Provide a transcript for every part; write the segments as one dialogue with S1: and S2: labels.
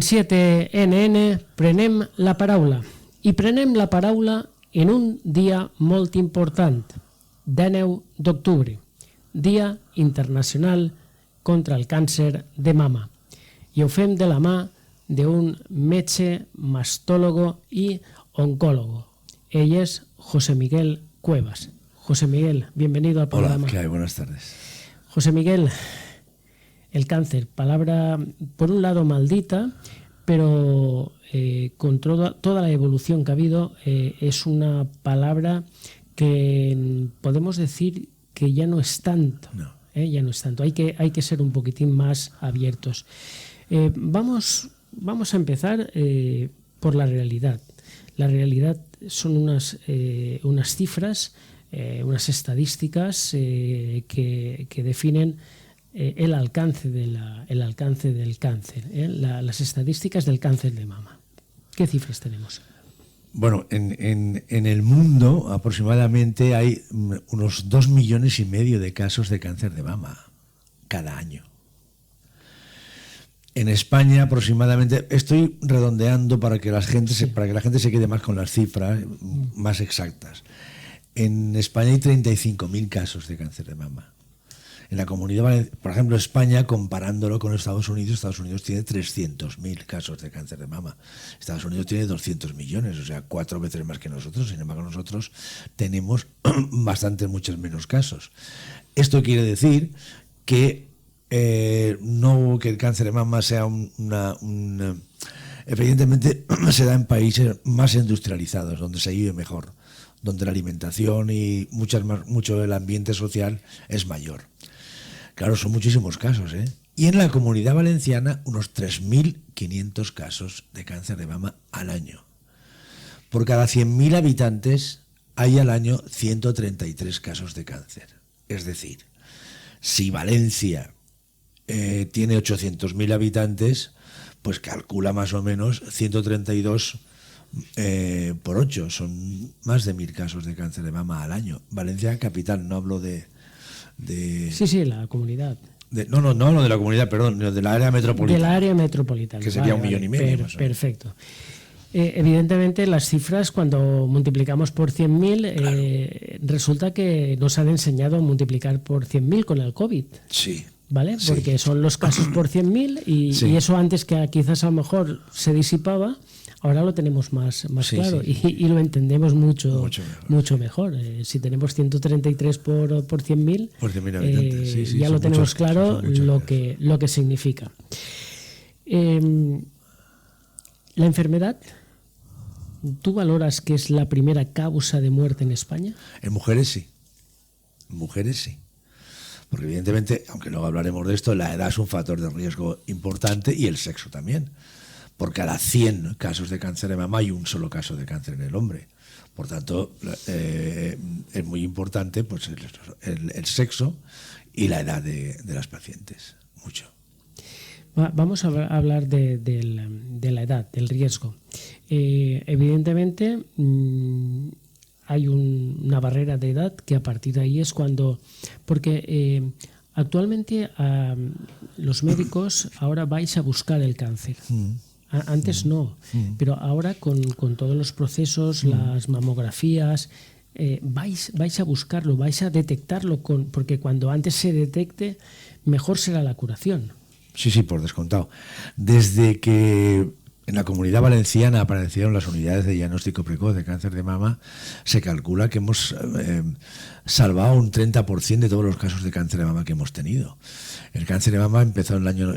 S1: 7NN, prenem la paraula. I prenem la paraula en un dia molt important, 19 d'octubre, Dia Internacional contra el Càncer de Mama. I ho fem de la mà d'un metge, mastòlogo i oncólogo. Ell es José Miguel Cuevas. José Miguel, bienvenido al programa.
S2: Hola, ¿qué hay? Buenas tardes.
S1: José Miguel, el cáncer, palabra por un lado maldita, pero con toda la evolución que ha habido, es una palabra que podemos decir que ya no es tanto.
S2: No.
S1: Ya no es tanto. Hay que ser un poquitín más abiertos. Vamos a empezar por la realidad. La realidad son unas cifras, unas estadísticas que definen el alcance del cáncer, las estadísticas del cáncer de mama. ¿Qué cifras tenemos?
S2: Bueno, en el mundo aproximadamente hay unos 2,5 millones de casos de cáncer de mama cada año. En España aproximadamente, estoy redondeando para que la gente se quede más con las cifras más exactas. En España hay 35.000 casos de cáncer de mama. En la comunidad valenciana, por ejemplo, España, comparándolo con Estados Unidos tiene 300.000 casos de cáncer de mama. Estados Unidos tiene 200 millones, o sea, 4 veces más que nosotros. Sin embargo, nosotros tenemos muchos menos casos. Esto quiere decir que no que el cáncer de mama sea evidentemente se da en países más industrializados, donde se vive mejor, donde la alimentación y mucho el ambiente social es mayor. Claro, son muchísimos casos, ¿eh? Y en la Comunidad Valenciana, unos 3.500 casos de cáncer de mama al año. Por cada 100.000 habitantes hay al año 133 casos de cáncer. Es decir, si Valencia tiene 800.000 habitantes, pues calcula más o menos 132 por 8. Son más de 1.000 casos de cáncer de mama al año. Valencia capital, no hablo de...
S1: Sí, la comunidad.
S2: No hablo de la comunidad, perdón, de la área metropolitana.
S1: De la área metropolitana.
S2: Que sería 1,5 millones.
S1: Perfecto. Evidentemente, las cifras, cuando multiplicamos por 100.000, claro, resulta que nos han enseñado a multiplicar por 100.000 con el COVID.
S2: Sí.
S1: ¿Vale?
S2: Sí.
S1: Porque son los casos por 100.000 y eso antes que quizás a lo mejor se disipaba, ahora lo tenemos más claro.
S2: Sí.
S1: Y lo entendemos mucho mejor. Si tenemos 133 por 100.000,
S2: habitantes.
S1: Ya lo tenemos claro lo que significa. La enfermedad, ¿tú valoras que es la primera causa de muerte en España?
S2: En mujeres sí. Porque evidentemente, aunque luego hablaremos de esto, la edad es un factor de riesgo importante y el sexo también. Por cada 100 casos de cáncer de mama hay un solo caso de cáncer en el hombre. Por tanto, es muy importante pues, el sexo y la edad de las pacientes. Mucho.
S1: Vamos a hablar de la edad, del riesgo. Evidentemente, hay una barrera de edad que a partir de ahí es cuando... Porque actualmente los médicos ahora vais a buscar el cáncer. Antes no, pero ahora con todos los procesos, las mamografías, vais a buscarlo, vais a detectarlo, porque cuando antes se detecte, mejor será la curación.
S2: Sí, por descontado. Desde que en la Comunidad Valenciana aparecieron las unidades de diagnóstico precoz de cáncer de mama, se calcula que hemos salvado un 30% de todos los casos de cáncer de mama que hemos tenido. El cáncer de mama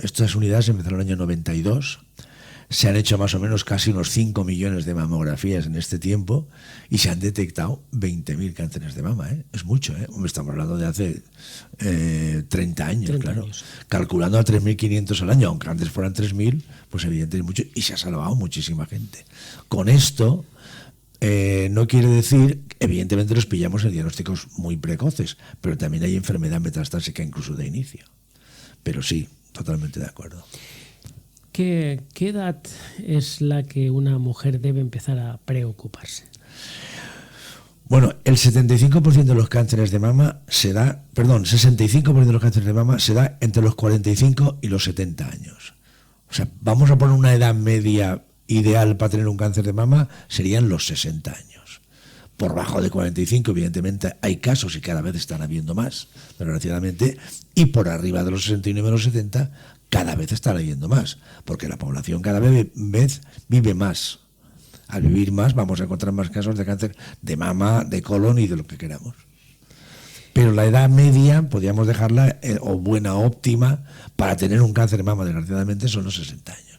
S2: estas unidades empezaron en el año 92. Se han hecho más o menos casi unos 5 millones de mamografías en este tiempo y se han detectado 20.000 cánceres de mama. Es mucho, ¿eh? Estamos hablando de hace 30 años,
S1: 30
S2: claro.
S1: años.
S2: Calculando a 3.500 al año, aunque antes fueran 3.000, pues evidentemente es mucho y se ha salvado muchísima gente. Con esto no quiere decir, evidentemente los pillamos en diagnósticos muy precoces, pero también hay enfermedad metastásica incluso de inicio. Pero sí, totalmente de acuerdo.
S1: ¿Qué edad es la que una mujer debe empezar a preocuparse?
S2: Bueno, el 75% de los cánceres de mama 65% de los cánceres de mama se da entre los 45 y los 70 años. O sea, vamos a poner una edad media ideal para tener un cáncer de mama, serían los 60 años. Por bajo de 45, evidentemente, hay casos y cada vez están habiendo más, desgraciadamente, y por arriba de los 69 o los 70, cada vez están habiendo más, porque la población cada vez vive más. Al vivir más, vamos a encontrar más casos de cáncer de mama, de colon y de lo que queramos. Pero la edad media, podríamos dejarla, o buena, óptima, para tener un cáncer de mama, desgraciadamente, son los 60 años.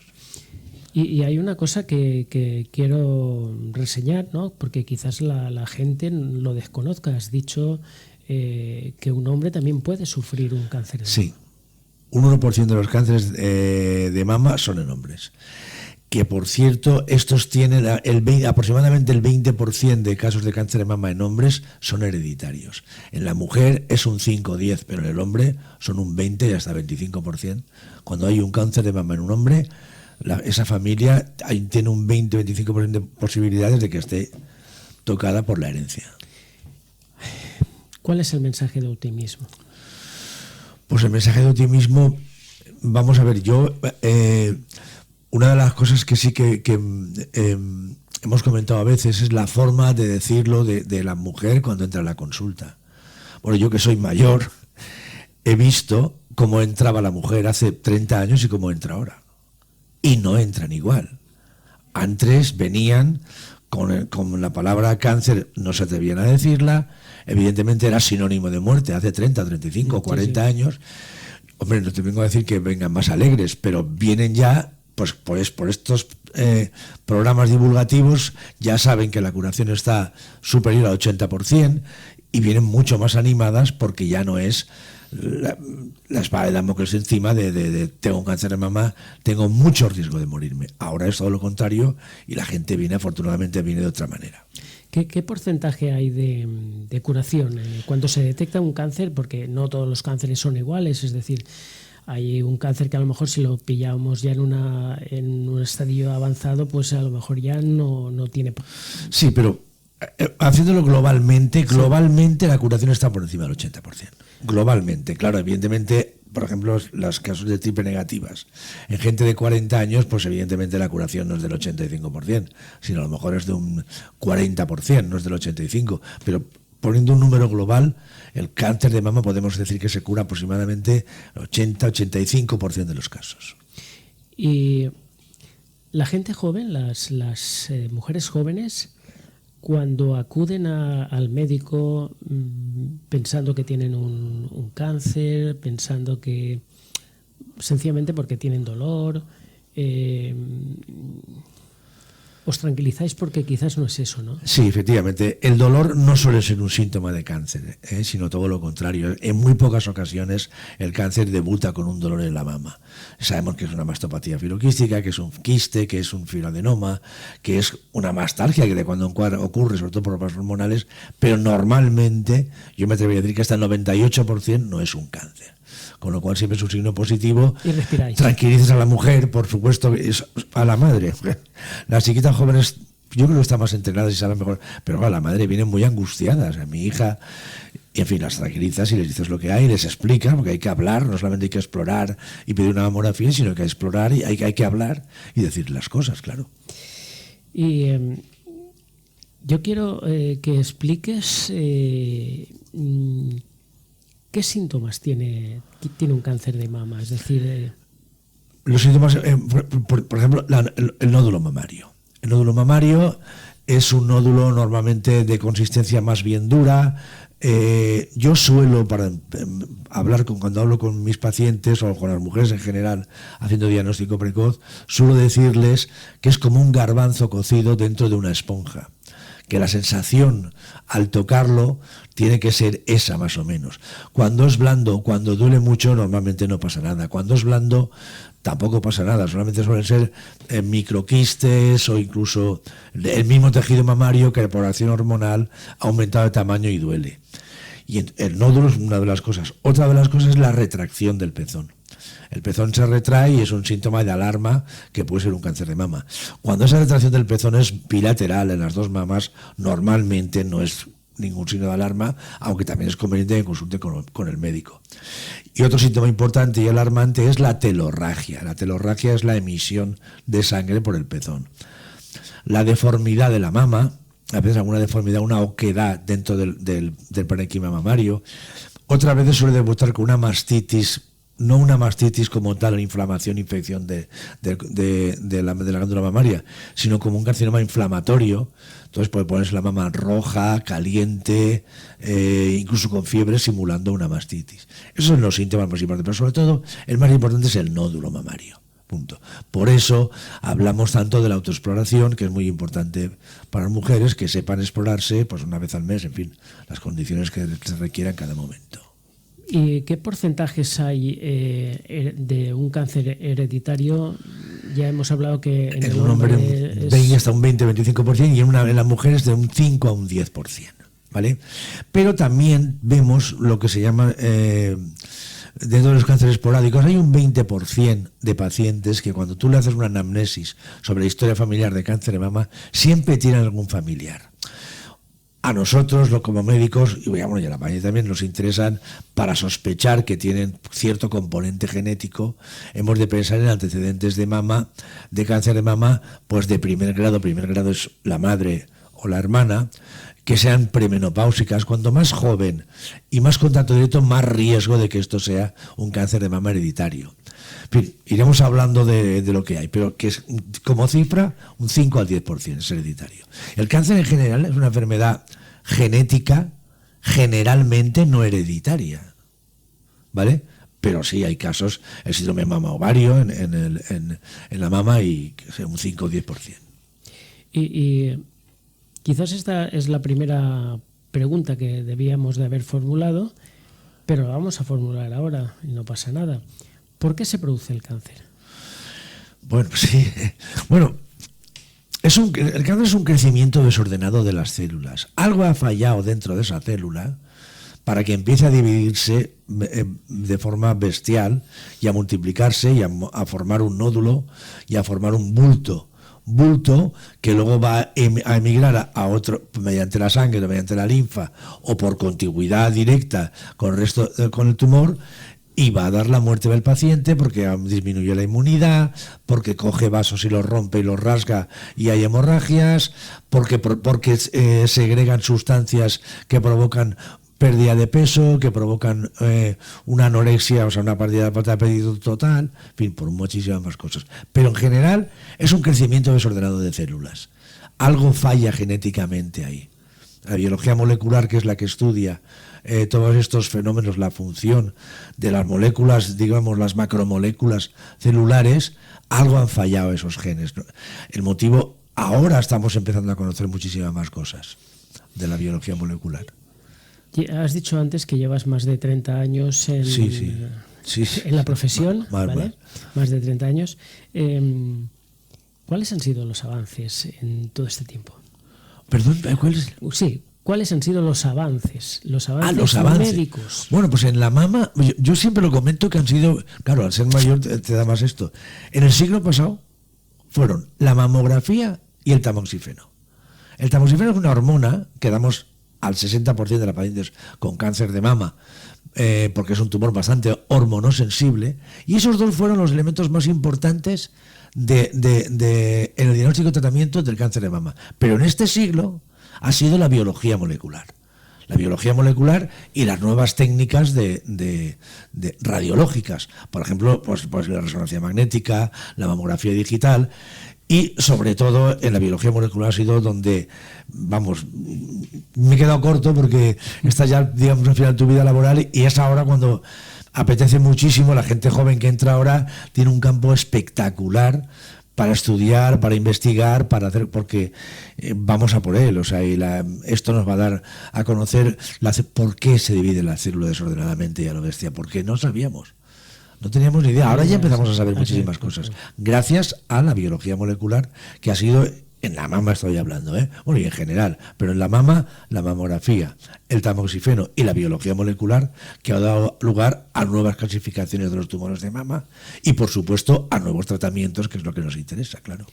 S1: Y hay una cosa que quiero reseñar, ¿no? Porque quizás la gente lo desconozca. Has dicho que un hombre también puede sufrir un cáncer de mama.
S2: Sí, un 1% de los cánceres de mama son en hombres. Que, por cierto, estos tienen aproximadamente el 20% de casos de cáncer de mama en hombres son hereditarios. En la mujer es un 5 o 10, pero en el hombre son un 20 y hasta 25%. Cuando hay un cáncer de mama en un hombre, esa familia tiene un 20-25% de posibilidades de que esté tocada por la herencia.
S1: ¿Cuál es el mensaje de optimismo?
S2: Pues el mensaje de optimismo, vamos a ver, una de las cosas que sí que hemos comentado a veces es la forma de decirlo de la mujer cuando entra a la consulta. Bueno, yo que soy mayor, he visto cómo entraba la mujer hace 30 años y cómo entra ahora. Y no entran igual. Antes venían con la palabra cáncer, no se atrevían a decirla, evidentemente era sinónimo de muerte hace 30, 35, 40 años. Hombre, no te vengo a decir que vengan más alegres, pero vienen ya, pues por estos programas divulgativos, ya saben que la curación está superior al 80% y vienen mucho más animadas porque ya no es la espada de Damocles encima de tengo un cáncer de mama, tengo mucho riesgo de morirme. Ahora es todo lo contrario y la gente afortunadamente viene de otra manera.
S1: ¿Qué porcentaje hay de curación cuando se detecta un cáncer? Porque no todos los cánceres son iguales, es decir, hay un cáncer que a lo mejor si lo pillamos ya en un estadio avanzado, pues a lo mejor ya no tiene...
S2: Sí, pero haciéndolo globalmente la curación está por encima del 80%. Globalmente, claro, evidentemente, por ejemplo, los casos de triple negativas. En gente de 40 años, pues evidentemente la curación no es del 85%, sino a lo mejor es de un 40%, no es del 85%. Pero poniendo un número global, el cáncer de mama podemos decir que se cura aproximadamente el 80-85% de los casos.
S1: Y la gente joven, las mujeres jóvenes, cuando acuden al médico pensando que tienen un cáncer, pensando que sencillamente porque tienen dolor, os tranquilizáis porque quizás no es eso, ¿no?
S2: Sí, efectivamente. El dolor no suele ser un síntoma de cáncer, sino todo lo contrario. En muy pocas ocasiones el cáncer debuta con un dolor en la mama. Sabemos que es una mastopatía filoquística, que es un quiste, que es un fibroadenoma, que es una mastalgia que de cuando en cuando ocurre, sobre todo por problemas hormonales, pero normalmente, yo me atrevería a decir que hasta el 98% no es un cáncer. Con lo cual siempre es un signo positivo.
S1: Y respiráis.
S2: Tranquilizas a la mujer, por supuesto, a la madre. Las chiquitas jóvenes, yo creo que están más entrenadas y saben mejor, pero claro, la madre viene muy angustiada. O sea, mi hija, y en fin, las tranquilizas y les dices lo que hay, les explicas, porque hay que hablar, no solamente hay que explorar y pedir una mamografía, sino que hay que explorar y hay que hablar y decir las cosas, claro.
S1: Y yo quiero que expliques ¿qué síntomas tiene un cáncer de mama? Es decir...
S2: Los síntomas, por ejemplo, el nódulo mamario. El nódulo mamario es un nódulo normalmente de consistencia más bien dura. Yo suelo, cuando hablo con mis pacientes o con las mujeres en general, haciendo diagnóstico precoz, suelo decirles que es como un garbanzo cocido dentro de una esponja. Que la sensación al tocarlo tiene que ser esa más o menos. Cuando es blando, cuando duele mucho, normalmente no pasa nada. Cuando es blando, tampoco pasa nada. Solamente suelen ser microquistes o incluso el mismo tejido mamario que por acción hormonal ha aumentado de tamaño y duele. Y el nódulo es una de las cosas. Otra de las cosas es la retracción del pezón. El pezón se retrae y es un síntoma de alarma que puede ser un cáncer de mama. Cuando esa retracción del pezón es bilateral en las dos mamas, normalmente no es ningún signo de alarma, aunque también es conveniente que consulte con el médico. Y otro síntoma importante y alarmante es la telorragia. La telorragia es la emisión de sangre por el pezón. La deformidad de la mama, a veces alguna deformidad, una oquedad dentro del parénquima mamario. Otras veces suele demostrar con una mastitis, no una mastitis como tal, inflamación, infección de la glándula mamaria, sino como un carcinoma inflamatorio. Entonces puede ponerse la mama roja, caliente, incluso con fiebre, simulando una mastitis. Esos son los síntomas más importantes, pero sobre todo el más importante es el nódulo mamario. Punto. Por eso hablamos tanto de la autoexploración, que es muy importante para las mujeres, que sepan explorarse pues una vez al mes, en fin, las condiciones que se requieran en cada momento.
S1: ¿Y qué porcentajes hay de un cáncer hereditario? Ya hemos hablado que en el hombre
S2: hasta un 20-25% y en las mujeres de un 5 a un 10%, ¿vale? Pero también vemos lo que se llama, dentro de los cánceres esporádicos, hay un 20% de pacientes que cuando tú le haces una anamnesis sobre la historia familiar de cáncer de mama, siempre tienen algún familiar. A nosotros, como médicos, y a la PAñE también, nos interesan para sospechar que tienen cierto componente genético. Hemos de pensar en antecedentes de mama, de cáncer de mama, pues de primer grado. Primer grado es la madre o la hermana, que sean premenopáusicas. Cuanto más joven y más contacto directo, más riesgo de que esto sea un cáncer de mama hereditario. En fin, iremos hablando de lo que hay, pero que es, como cifra, un 5 al 10% es hereditario. El cáncer en general es una enfermedad genética, generalmente no hereditaria, ¿vale? Pero sí hay casos, el síndrome mama-ovario en la mama, y un 5 o 10%.
S1: Y quizás esta es la primera pregunta que debíamos de haber formulado, pero la vamos a formular ahora y no pasa nada. ¿Por qué se produce el cáncer?
S2: Bueno, sí. Bueno, el cáncer es un crecimiento desordenado de las células. Algo ha fallado dentro de esa célula para que empiece a dividirse de forma bestial y a multiplicarse y a formar un nódulo y a formar un bulto que luego va a emigrar a otro mediante la sangre, mediante la linfa o por contigüidad directa con el tumor, y va a dar la muerte del paciente porque disminuye la inmunidad, porque coge vasos y los rompe y los rasga y hay hemorragias, porque segregan sustancias que provocan pérdida de peso, que provocan una anorexia, o sea, una pérdida de apetito total, en fin, por muchísimas más cosas. Pero en general es un crecimiento desordenado de células. Algo falla genéticamente ahí. La biología molecular, que es la que estudia todos estos fenómenos, la función de las moléculas, digamos las macromoléculas celulares, algo han fallado esos genes. El motivo, ahora estamos empezando a conocer muchísimas más cosas de la biología molecular.
S1: Has dicho antes que llevas más de 30 años en la profesión, ¿vale? Más de 30 años. ¿Cuáles han sido los avances en todo este tiempo?
S2: Perdón, ¿cuáles?
S1: Sí, ¿cuáles han sido los avances? Los avances médicos.
S2: Bueno, pues en la mama, yo siempre lo comento que han sido, claro, al ser mayor te da más esto. En el siglo pasado fueron la mamografía y el tamoxifeno. El tamoxifeno es una hormona que damos al 60% de las pacientes con cáncer de mama, porque es un tumor bastante hormonosensible, y esos dos fueron los elementos más importantes en el diagnóstico y tratamiento del cáncer de mama. Pero en este siglo ha sido la biología molecular. La biología molecular y las nuevas técnicas de radiológicas. Por ejemplo, pues la resonancia magnética, la mamografía digital. Y sobre todo en la biología molecular ha sido donde, vamos, me he quedado corto porque está ya, digamos, al final de tu vida laboral, y es ahora cuando apetece muchísimo. La gente joven que entra ahora tiene un campo espectacular para estudiar, para investigar, para hacer, porque vamos a por él. O sea, esto nos va a dar a conocer por qué se divide la célula desordenadamente y a lo bestia, porque no sabíamos. No teníamos ni idea. Ahora ya empezamos a saber muchísimas cosas. Gracias a la biología molecular, que ha sido, en la mama estoy hablando, bueno, y en general, pero en la mama, la mamografía, el tamoxifeno y la biología molecular, que ha dado lugar a nuevas clasificaciones de los tumores de mama y, por supuesto, a nuevos tratamientos, que es lo que nos interesa, claro.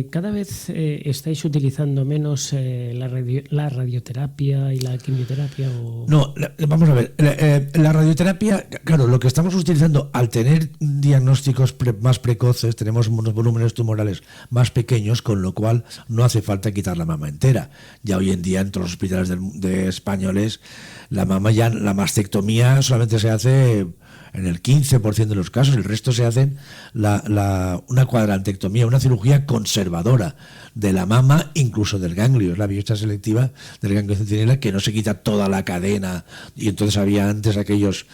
S1: cada vez estáis utilizando menos la radioterapia y la quimioterapia.
S2: No, vamos a ver. La radioterapia, claro, lo que estamos utilizando al tener diagnósticos más precoces, tenemos unos volúmenes tumorales más pequeños, con lo cual no hace falta quitar la mama entera. Ya hoy en día en todos los hospitales de españoles, la mastectomía solamente se hace en el 15% de los casos, el resto se hacen una cuadrantectomía, una cirugía conservadora de la mama, incluso del ganglio, es la biopsia selectiva del ganglio centinela, que no se quita toda la cadena, y entonces había antes aquellos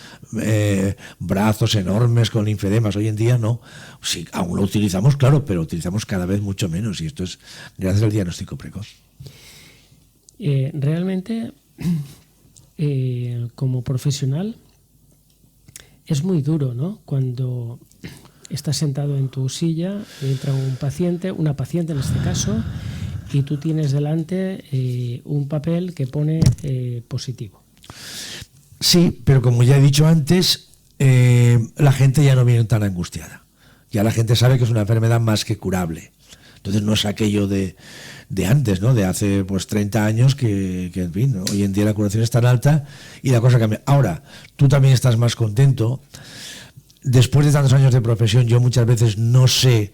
S2: brazos enormes con linfedemas. Hoy en día no, sí, aún lo utilizamos, claro, pero utilizamos cada vez mucho menos, y esto es gracias al diagnóstico precoz.
S1: Realmente, como profesional, es muy duro, ¿no? Cuando estás sentado en tu silla, entra una paciente en este caso, y tú tienes delante un papel que pone positivo.
S2: Sí, pero como ya he dicho antes, la gente ya no viene tan angustiada. Ya la gente sabe que es una enfermedad más que curable. Entonces no es aquello de antes, ¿no? De hace 30 años que en fin, ¿no? Hoy en día la curación es tan alta y la cosa cambia. Ahora, tú también estás más contento. Después de tantos años de profesión, yo muchas veces no sé,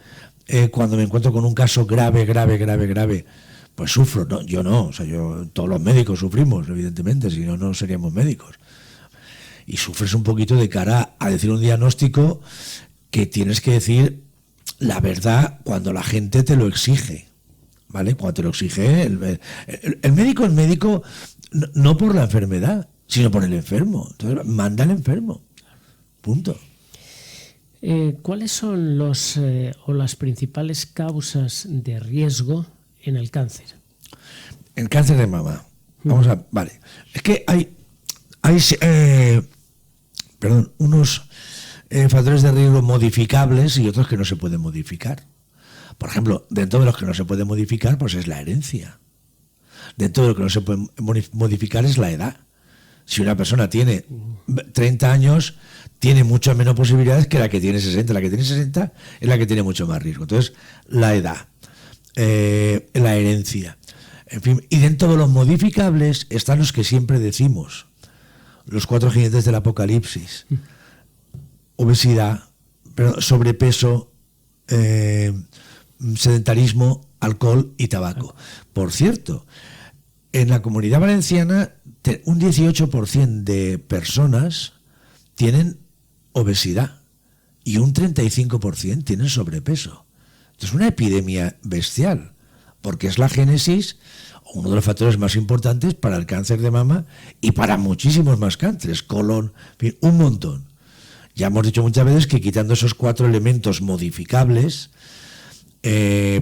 S2: cuando me encuentro con un caso grave, pues sufro, ¿no? Yo no, o sea, todos los médicos sufrimos, evidentemente, si no, no seríamos médicos. Y sufres un poquito de cara a decir un diagnóstico que tienes que decir la verdad cuando la gente te lo exige, ¿vale? Cuando te lo exige el médico es médico no por la enfermedad, sino por el enfermo. Entonces manda al enfermo, punto.
S1: ¿Cuáles son las principales causas de riesgo en el cáncer?
S2: El cáncer de mama. Vale. Es que hay unos factores de riesgo modificables y otros que no se pueden modificar. Por ejemplo, dentro de los que no se puede modificar, pues es la herencia. Dentro de lo que no se puede modificar es la edad. Si una persona tiene 30 años, tiene muchas menos posibilidades que la que tiene 60. La que tiene 60 es la que tiene mucho más riesgo. Entonces, la edad, la herencia, en fin. Y dentro de los modificables están los que siempre decimos, los 4 jinetes del apocalipsis. Obesidad, sobrepeso, sedentarismo, alcohol y tabaco. Por cierto, en la Comunidad Valenciana un 18% de personas tienen obesidad y un 35% tienen sobrepeso. Es una epidemia bestial, porque es la génesis, uno de los factores más importantes para el cáncer de mama y para muchísimos más cánceres, colon, en fin, un montón. Ya hemos dicho muchas veces que quitando esos 4 elementos modificables,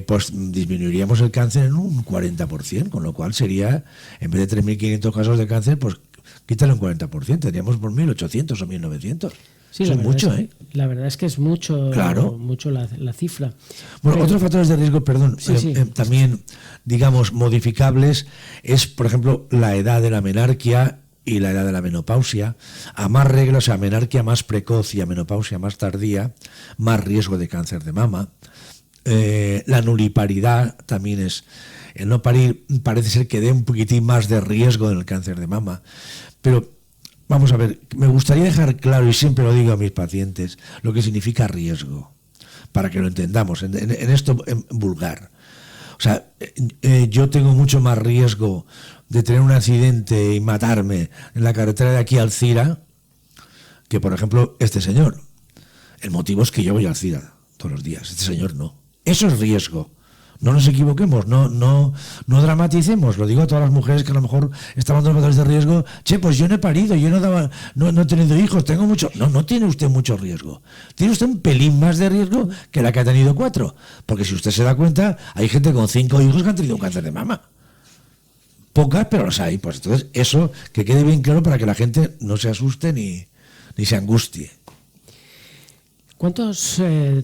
S2: pues disminuiríamos el cáncer en un 40%, con lo cual sería, en vez de 3.500 casos de cáncer, pues quítale un 40%, tendríamos por 1.800 o 1.900.
S1: Sí,
S2: eso es mucho, ¿eh?
S1: La verdad es que es mucho,
S2: claro.
S1: Mucho la cifra.
S2: Bueno, otros factores de riesgo, también, digamos, modificables, es, por ejemplo, la edad de la menarquia y la edad de la menopausia. A más reglas, o sea, menarquia más precoz y a menopausia más tardía, más riesgo de cáncer de mama. La nuliparidad también es... El no parir parece ser que dé un poquitín más de riesgo en el cáncer de mama. Pero, vamos a ver, me gustaría dejar claro, y siempre lo digo a mis pacientes, lo que significa riesgo, para que lo entendamos, en esto en vulgar. O sea, yo tengo mucho más riesgo de tener un accidente y matarme en la carretera de aquí a Alcira que, por ejemplo, este señor. El motivo es que yo voy a Alcira todos los días, este señor no. Eso es riesgo. No nos equivoquemos, no dramaticemos. Lo digo a todas las mujeres que a lo mejor estaban dando factores de riesgo. Pues yo no he parido, yo no he tenido hijos, tengo mucho. No tiene usted mucho riesgo. Tiene usted un pelín más de riesgo que la que ha tenido 4. Porque si usted se da cuenta, hay gente con 5 hijos que han tenido un cáncer de mama. Pocas, pero los hay. Pues entonces, eso que quede bien claro para que la gente no se asuste ni se angustie.
S1: ¿Cuántos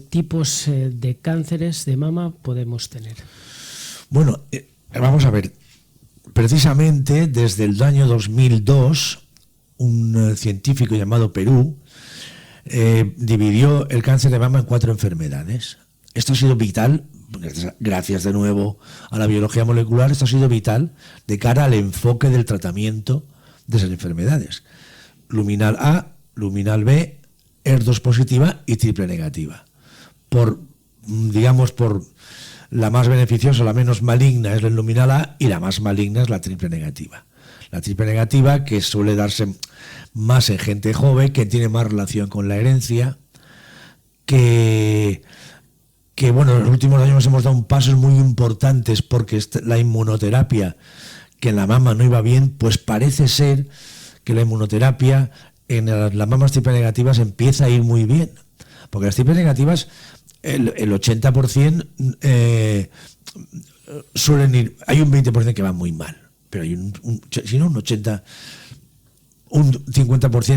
S1: tipos de cánceres de mama podemos tener?
S2: Bueno, vamos a ver. Precisamente desde el año 2002, un científico llamado Perú dividió el cáncer de mama en 4 enfermedades. Esto ha sido vital, gracias de nuevo a la biología molecular, esto ha sido vital de cara al enfoque del tratamiento de esas enfermedades. Luminal A, luminal B, ER2 positiva y triple negativa. Por la más beneficiosa, la menos maligna es la luminal A y la más maligna es la triple negativa. La triple negativa, que suele darse más en gente joven, que tiene más relación con la herencia, que bueno, en los últimos años hemos dado pasos muy importantes porque la inmunoterapia, que en la mama no iba bien, pues parece ser que la inmunoterapia en las mamas triple negativas empieza a ir muy bien. Porque las triples negativas, el 80% suelen ir, hay un 20% que va muy mal, pero hay un 50%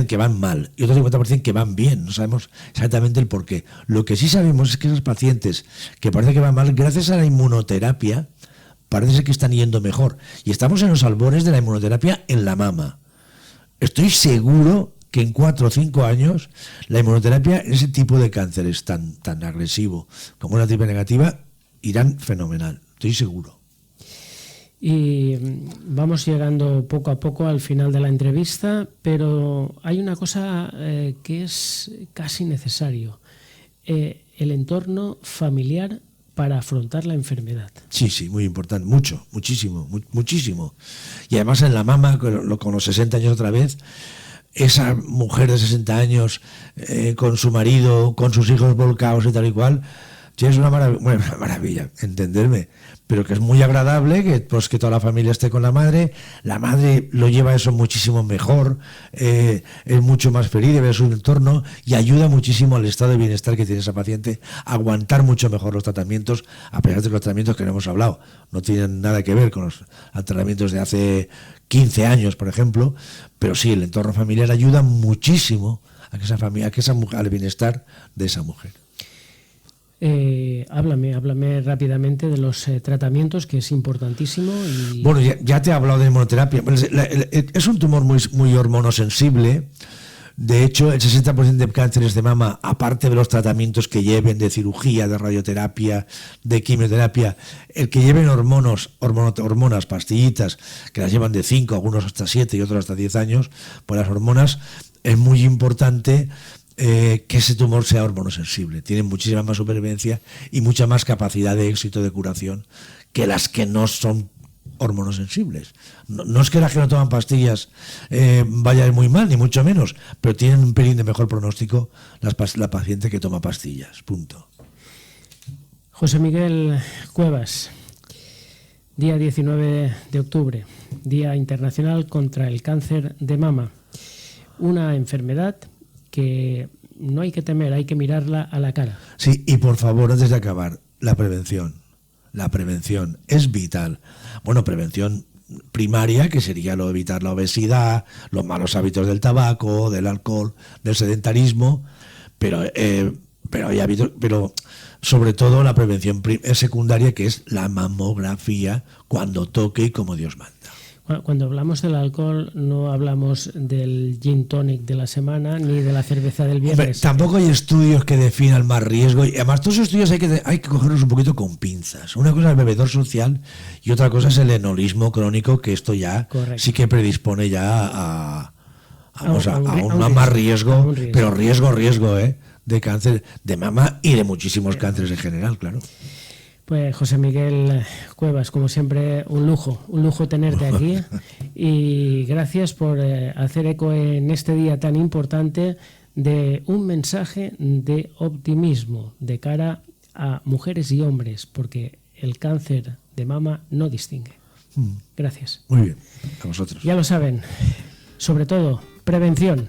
S2: que van mal y otro 50% que van bien. No sabemos exactamente el porqué. Lo que sí sabemos es que esos pacientes que parece que van mal, gracias a la inmunoterapia, parece ser que están yendo mejor. Y estamos en los albores de la inmunoterapia en la mama. Estoy seguro que en 4 o 5 años la inmunoterapia en ese tipo de cánceres tan agresivo como una triple negativa irán fenomenal. Estoy seguro.
S1: Y vamos llegando poco a poco al final de la entrevista, pero hay una cosa que es casi necesario, el entorno familiar para afrontar la enfermedad.
S2: Sí, muy importante, muchísimo. Y además en la mama, con los 60 años otra vez, esa mujer de 60 años con su marido, con sus hijos volcados y tal y cual, sí, es una maravilla, entenderme, pero que es muy agradable que toda la familia esté con la madre lo lleva eso muchísimo mejor, es mucho más feliz de ver su entorno y ayuda muchísimo al estado de bienestar que tiene esa paciente a aguantar mucho mejor los tratamientos, a pesar de que los tratamientos que no hemos hablado no tienen nada que ver con los tratamientos de hace 15 años, por ejemplo, pero sí, el entorno familiar ayuda muchísimo a que esa familia, al bienestar de esa mujer.
S1: Háblame rápidamente de los tratamientos, que es importantísimo.
S2: Bueno, ya te he hablado de inmunoterapia. Es un tumor muy hormonosensible. De hecho, el 60% de cánceres de mama, aparte de los tratamientos que lleven de cirugía, de radioterapia, de quimioterapia, el que lleven hormonas, pastillitas, que las llevan de 5, algunos hasta 7 y otros hasta 10 años, pues las hormonas es muy importante que ese tumor sea hormonosensible. Tiene muchísima más supervivencia y mucha más capacidad de éxito de curación que las que no son hormonosensibles. No es que las que no toman pastillas vaya muy mal, ni mucho menos, pero tienen un pelín de mejor pronóstico la paciente que toma pastillas. Punto.
S1: José Miguel Cuevas, día 19 de octubre, Día Internacional contra el Cáncer de Mama. Una enfermedad que no hay que temer, hay que mirarla a la cara.
S2: Sí, y por favor, antes de acabar, la prevención. La prevención es vital. Bueno, prevención primaria, que sería lo de evitar la obesidad, los malos hábitos del tabaco, del alcohol, del sedentarismo, pero sobre todo la prevención secundaria, que es la mamografía, cuando toque y como Dios manda.
S1: Cuando hablamos del alcohol no hablamos del gin tonic de la semana ni de la cerveza del viernes.
S2: Hombre, tampoco hay estudios que definan más riesgo y además todos esos estudios hay que cogerlos un poquito con pinzas. Una cosa es el bebedor social y otra cosa es el enolismo crónico, que esto ya sí que predispone ya a un más riesgo, pero riesgo de cáncer de mama y de muchísimos cánceres en general, claro.
S1: Pues José Miguel Cuevas, como siempre, un lujo tenerte aquí y gracias por hacer eco en este día tan importante de un mensaje de optimismo de cara a mujeres y hombres, porque el cáncer de mama no distingue. Gracias.
S2: Muy bien, a vosotros.
S1: Ya lo saben, sobre todo, prevención.